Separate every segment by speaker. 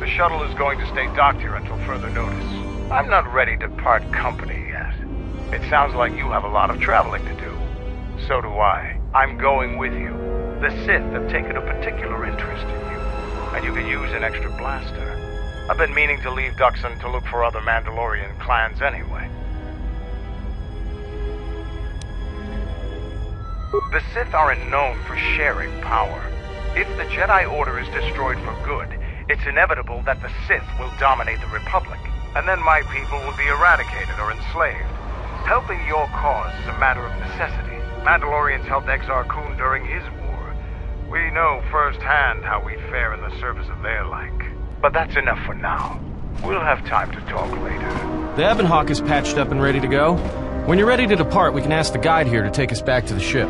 Speaker 1: The shuttle is going to stay docked here until further notice. I'm not ready to part company yet. It sounds like you have a lot of traveling to do. So do I. I'm going with you. The Sith have taken a particular interest in you, and you can use an extra blaster. I've been meaning to leave Duxon to look for other Mandalorian clans anyway. The Sith aren't known for sharing power. If the Jedi Order is destroyed for good, it's inevitable that the Sith will dominate the Republic, and then my people will be eradicated or enslaved. Helping your cause is a matter of necessity. Mandalorians helped Exar Kun during his war. We know firsthand how we fare in the service of their like. But that's enough for now. We'll have time to talk later.
Speaker 2: The Ebon Hawk is patched up and ready to go. When you're ready to depart, we can ask the guide here to take us back to the ship.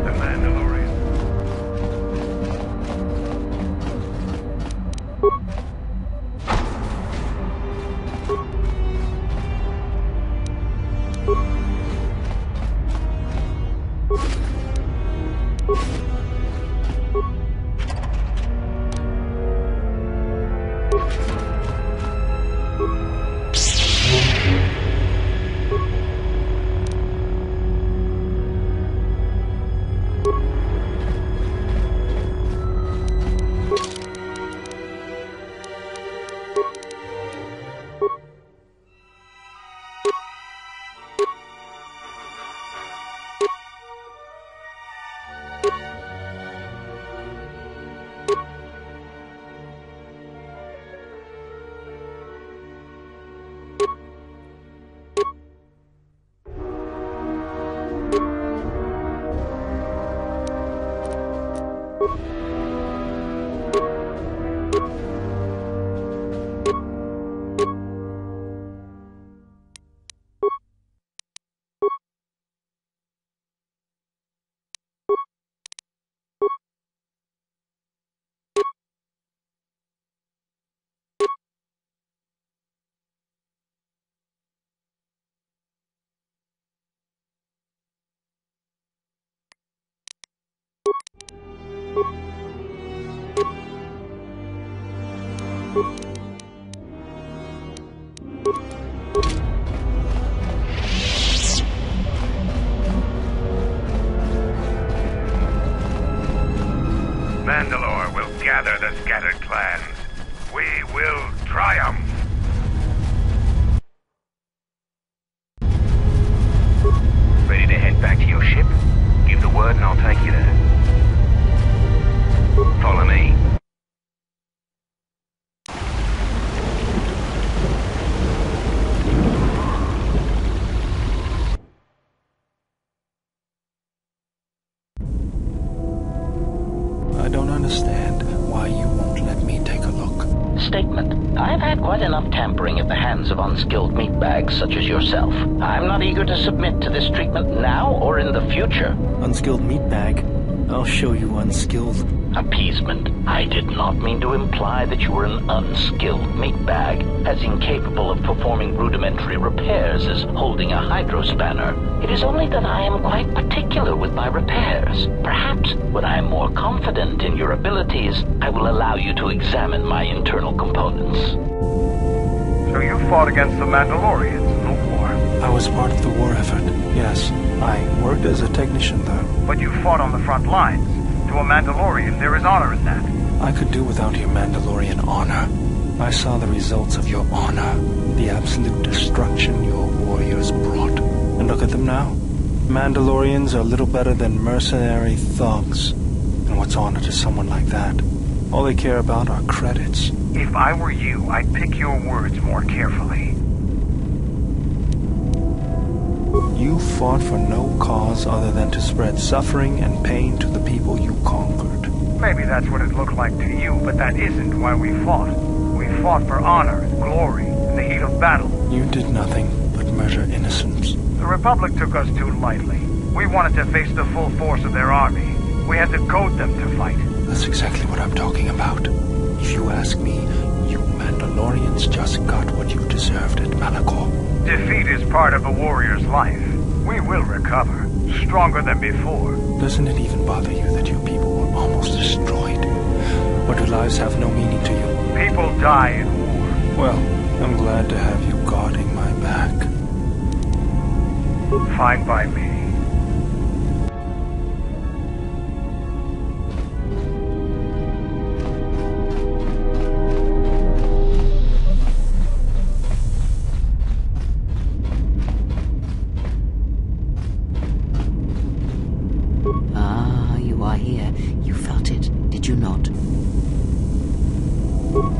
Speaker 1: The Mandalorian. Mandalore will gather the scattered clans. We will triumph! Ready to head back to your ship? Give the word and I'll take you there. Follow me.
Speaker 3: I don't understand why you won't let me take a look.
Speaker 4: Statement. I've had quite enough tampering at the hands of unskilled meatbags such as yourself. I'm not eager to submit to this treatment now or in the future.
Speaker 3: Unskilled meatbag? I'll show you unskilled.
Speaker 4: Appeasement. I did not mean to imply that you were an unskilled meatbag, as incapable of performing rudimentary repairs as holding a hydrospanner. It is only that I am quite particular with my repairs. Perhaps when I am more confident in your abilities, I will allow you to examine my internal components.
Speaker 1: So you fought against the Mandalorians in the war?
Speaker 3: I was part of the war effort, yes. I worked as a technician, though.
Speaker 1: But you fought on the front lines. To a Mandalorian, there is honor in that.
Speaker 3: I could do without your Mandalorian honor. I saw the results of your honor, the absolute destruction your warriors brought. And look at them now. Mandalorians are little better than mercenary thugs. And what's honor to someone like that? All they care about are credits.
Speaker 1: If I were you, I'd pick your words more carefully.
Speaker 3: You fought for no cause other than to spread suffering and pain to the people you conquered.
Speaker 1: Maybe that's what it looked like to you, but that isn't why we fought. We fought for honor and glory in the heat of battle.
Speaker 3: You did nothing but murder innocents.
Speaker 1: The Republic took us too lightly. We wanted to face the full force of their army. We had to goad them to fight.
Speaker 3: That's exactly what I'm talking about. If you ask me, you Mandalorians just got what you deserved at Malachor.
Speaker 1: Defeat is part of a warrior's life. We will recover, stronger than before.
Speaker 3: Doesn't it even bother you that your people were almost destroyed? Or do lives have no meaning to you?
Speaker 1: People die in war.
Speaker 3: Well, I'm glad to have you guarding my back.
Speaker 1: Fine by me.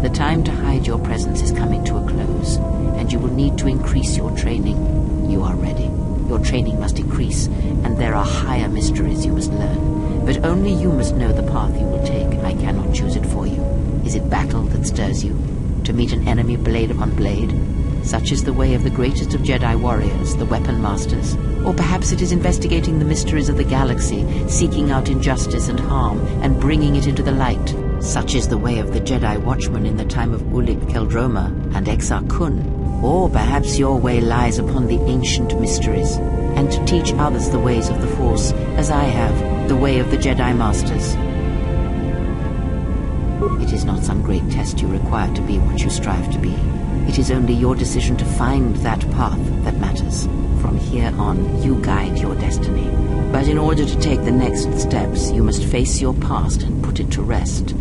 Speaker 5: The time to hide your presence is coming to a close, and you will need to increase your training. You are ready. Your training must increase, and there are higher mysteries you must learn. But only you must know the path you will take. I cannot choose it for you. Is it battle that stirs you? To meet an enemy blade upon blade? Such is the way of the greatest of Jedi warriors, the weapon masters. Or perhaps it is investigating the mysteries of the galaxy, seeking out injustice and harm, and bringing it into the light. Such is the way of the Jedi Watchman in the time of Ulic Keldroma and Exar Kun. Or perhaps your way lies upon the ancient mysteries, and to teach others the ways of the Force, as I have, the way of the Jedi Masters. It is not some great test you require to be what you strive to be. It is only your decision to find that path that matters. From here on, you guide your destiny. But in order to take the next steps, you must face your past and put it to rest.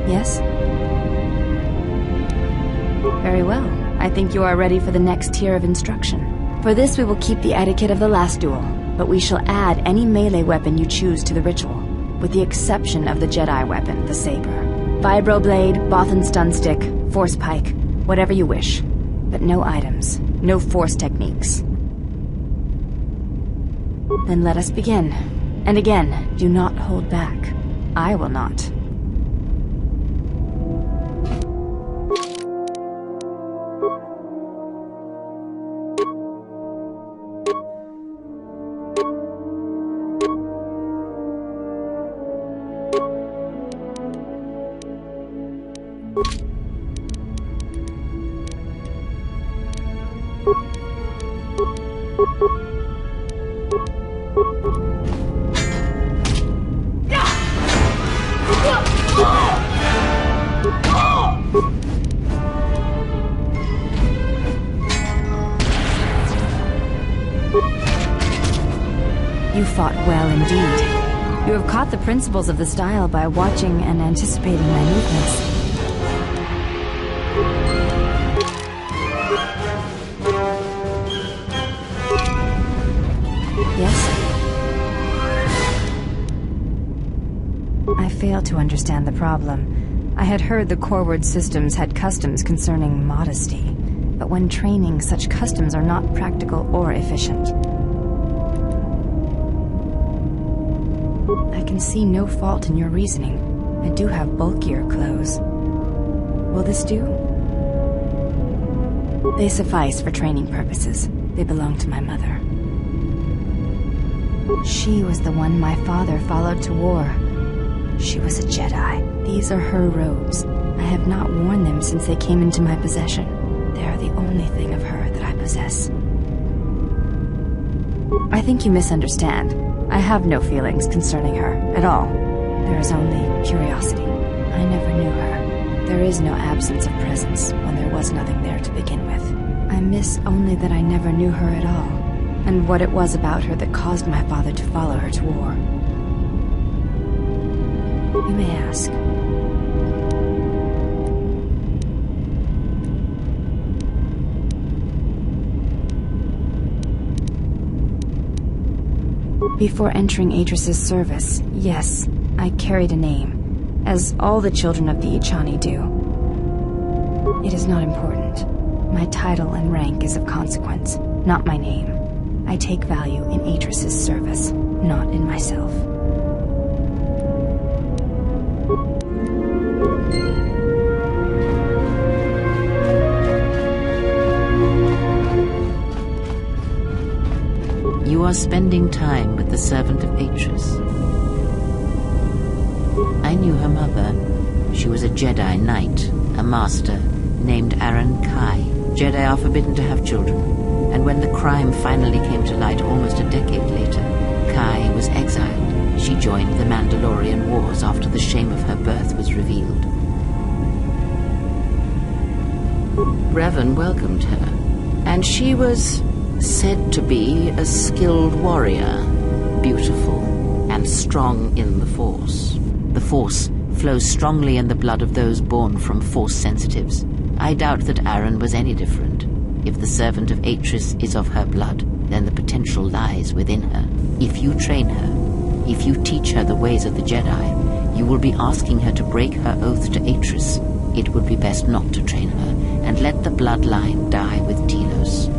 Speaker 6: Yes? Very well. I think you are ready for the next tier of instruction. For this we will keep the etiquette of the last duel, but we shall add any melee weapon you choose to the ritual, with the exception of the Jedi weapon, the saber. Vibroblade, Bothan stun stick, force pike, whatever you wish. But no items, no force techniques. Then let us begin. And again, do not hold back. I will not. You fought well indeed. You have caught the principles of the style by watching and anticipating my movements. Yes? I fail to understand the problem. I had heard the Coreward systems had customs concerning modesty, but when training, such customs are not practical or efficient. I can see no fault in your reasoning. I do have bulkier clothes. Will this do? They suffice for training purposes. They belong to my mother. She was the one my father followed to war. She was a Jedi. These are her robes. I have not worn them since they came into my possession. They are the only thing of her that I possess. I think you misunderstand. I have no feelings concerning her, at all. There is only curiosity. I never knew her. There is no absence of presence when there was nothing there to begin with. I miss only that I never knew her at all, and what it was about her that caused my father to follow her to war. You may ask. Before entering Atrus's service, yes, I carried a name, as all the children of the Ichani do. It is not important. My title and rank is of consequence, not my name. I take value in Atrus's service, not in myself.
Speaker 5: You are spending time with the servant of Atrus. I knew her mother. She was a Jedi Knight, a master, named Aaron Kai. Jedi are forbidden to have children, and when the crime finally came to light almost a decade later, Kai was exiled. She joined the Mandalorian Wars after the shame of her birth was revealed. Revan welcomed her, and she was said to be a skilled warrior, beautiful and strong in the Force. The Force flows strongly in the blood of those born from Force sensitives. I doubt that Aaron was any different. If the servant of Atrus is of her blood, then the potential lies within her. If you train her, if you teach her the ways of the Jedi, you will be asking her to break her oath to Atrus. It would be best not to train her, and let the bloodline die with Telos.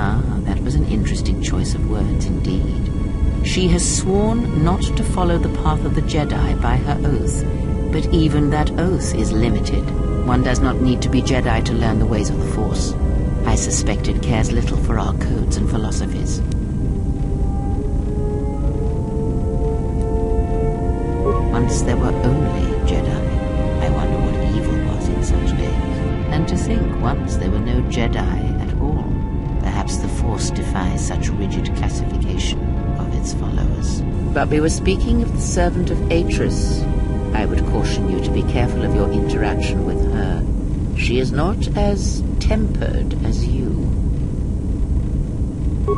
Speaker 5: Ah, that was an interesting choice of words indeed. She has sworn not to follow the path of the Jedi by her oath, but even that oath is limited. One does not need to be Jedi to learn the ways of the Force. I suspect it cares little for our codes and philosophies. Once there were only Jedi. I wonder what evil was in such days. And to think once there were no Jedi at all. Perhaps the Force defies such rigid classification of its followers. But we were speaking of the servant of Atrus. I would caution you to be careful of your interaction with her. She is not as tempered as you.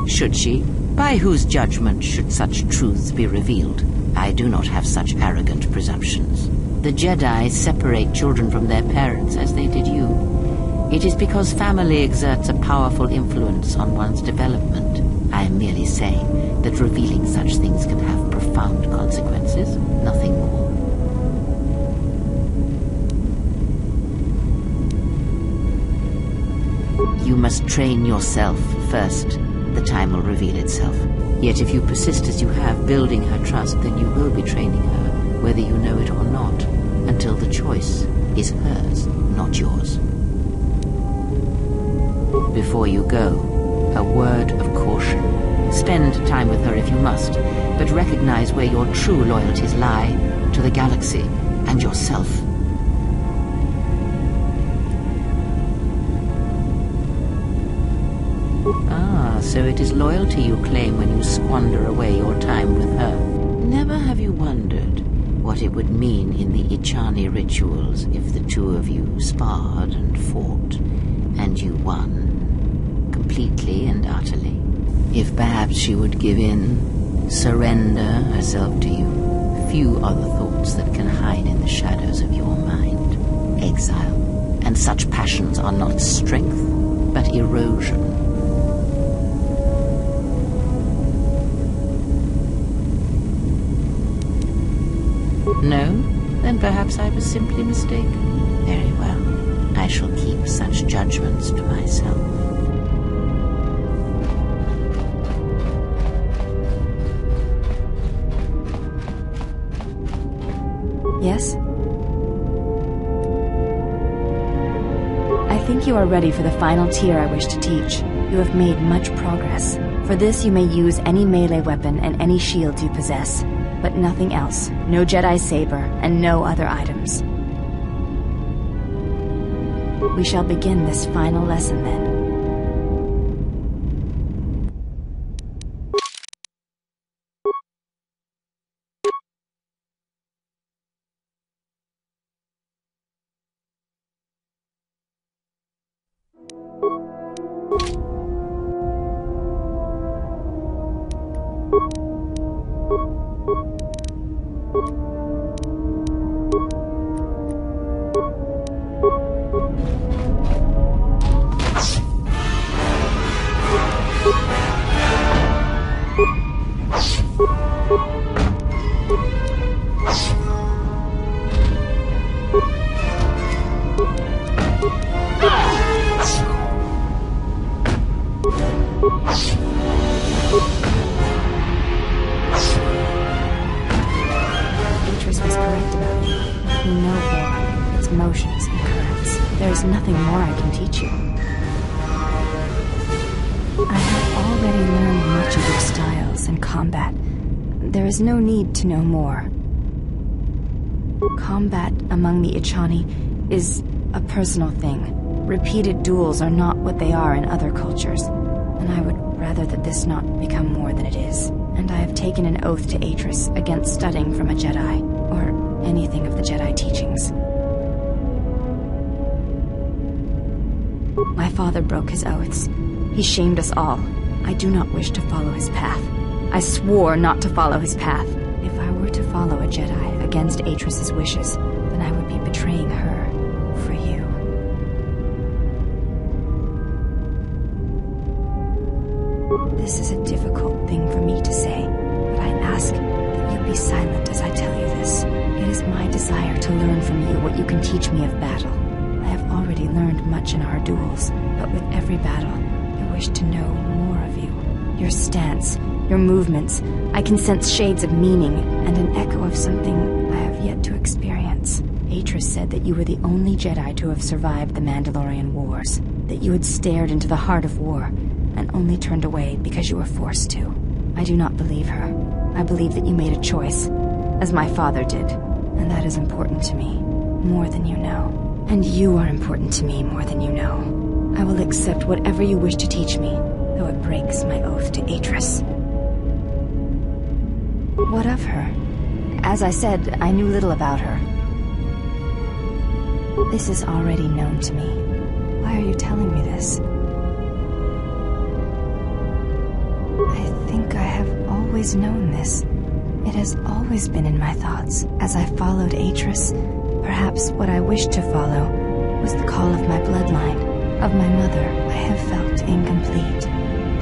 Speaker 5: Should she? By whose judgment should such truths be revealed? I do not have such arrogant presumptions. The Jedi separate children from their parents as they did you. It is because family exerts a powerful influence on one's development. I am merely saying that revealing such things can have profound consequences, nothing more. You must train yourself first. The time will reveal itself. Yet if you persist as you have, building her trust, then you will be training her, whether you know it or not, until the choice is hers, not yours. Before you go, a word of caution. Spend time with her if you must, but recognize where your true loyalties lie, to the galaxy and yourself. So it is loyalty you claim when you squander away your time with her. Never have you wondered what it would mean in the Ichani rituals if the two of you sparred and fought, and you won, completely and utterly. If perhaps she would give in, surrender herself to you. Few are the thoughts that can hide in the shadows of your mind. Exile, and such passions are not strength, but erosion. No? Then perhaps I was simply mistaken. Very well. I shall keep such judgments to myself.
Speaker 6: Yes? I think you are ready for the final tier I wish to teach. You have made much progress. For this you may use any melee weapon and any shield you possess. But nothing else. No Jedi saber, and no other items. We shall begin this final lesson then. No need to know more. Combat among the Ichani is a personal thing. Repeated duels are not what they are in other cultures, and I would rather that this not become more than it is. And I have taken an oath to Atris against studying from a Jedi, or anything of the Jedi teachings. My father broke his oaths. He shamed us all. I do not wish to follow his path. I swore not to follow his path. If I were to follow a Jedi against Atris's wishes, then I would be betraying her for you. This is a difficult thing for me to say, but I ask that you be silent as I tell you this. It is my desire to learn from you what you can teach me of battle. I have already learned much in our duels, but with every battle, I wish to know more of you. Your stance, your movements. I can sense shades of meaning and an echo of something I have yet to experience. Atris said that you were the only Jedi to have survived the Mandalorian wars, that you had stared into the heart of war and only turned away because you were forced to. I do not believe her. I believe that you made a choice, as my father did, and that is important to me, more than you know. And you are important to me more than you know. I will accept whatever you wish to teach me, though it breaks my oath to Atris. What of her? As I said, I knew little about her. This is already known to me. Why are you telling me this? I think I have always known this. It has always been in my thoughts. As I followed Atris, perhaps what I wished to follow was the call of my bloodline. Of my mother, I have felt incomplete,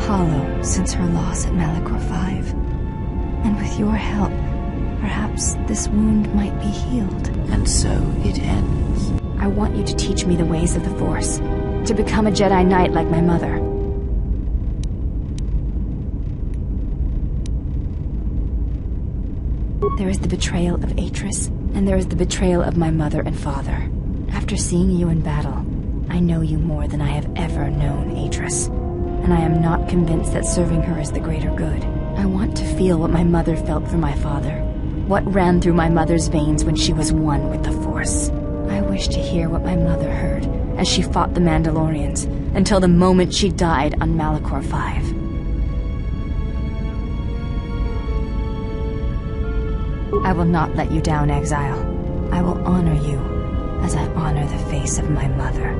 Speaker 6: hollow since her loss at Malachor 5. And with your help, perhaps this wound might be healed.
Speaker 5: And so it ends.
Speaker 6: I want you to teach me the ways of the Force, to become a Jedi Knight like my mother. There is the betrayal of Atris, and there is the betrayal of my mother and father. After seeing you in battle, I know you more than I have ever known Atris, and I am not convinced that serving her is the greater good. I want to feel what my mother felt for my father, what ran through my mother's veins when she was one with the Force. I wish to hear what my mother heard as she fought the Mandalorians, until the moment she died on Malachor 5. I will not let you down, Exile. I will honor you as I honor the face of my mother.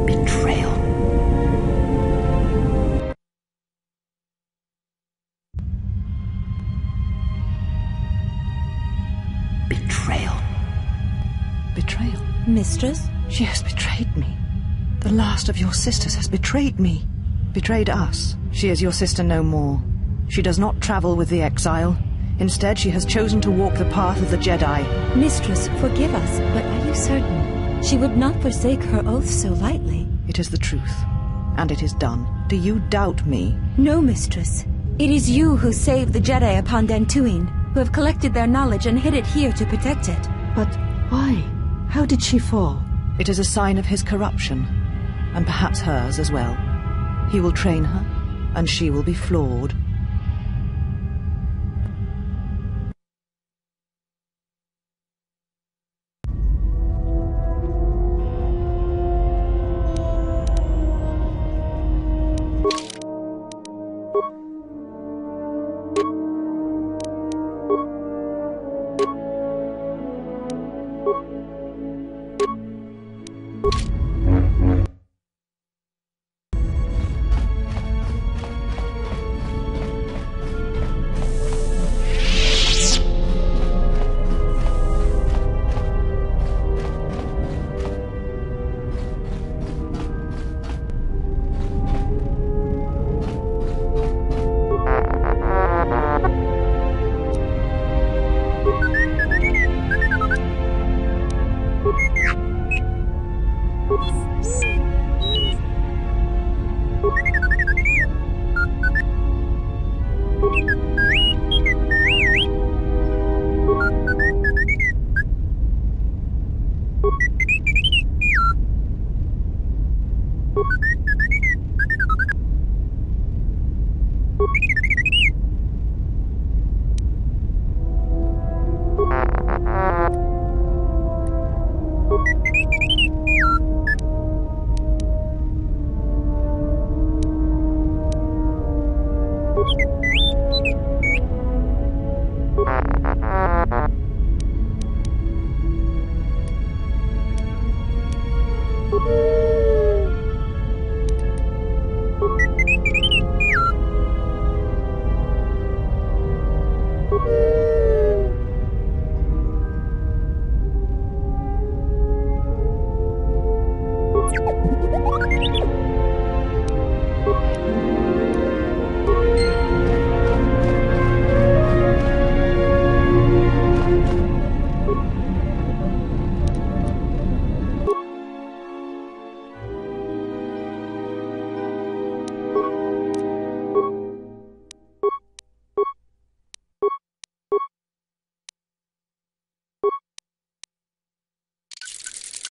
Speaker 5: Betrayal. Betrayal.
Speaker 7: Betrayal?
Speaker 6: Mistress?
Speaker 7: She has betrayed me. The last of your sisters has betrayed me. Betrayed us. She is your sister no more. She does not travel with the exile. Instead, she has chosen to walk the path of the Jedi.
Speaker 8: Mistress, forgive us, but are you certain? She would not forsake her oath so lightly.
Speaker 7: It is the truth. And it is done. Do you doubt me?
Speaker 8: No, Mistress. It is you who saved the Jedi upon Dantooine, who have collected their knowledge and hid it here to protect it.
Speaker 7: But why? How did she fall? It is a sign of his corruption. And perhaps hers as well. He will train her, and she will be flawed.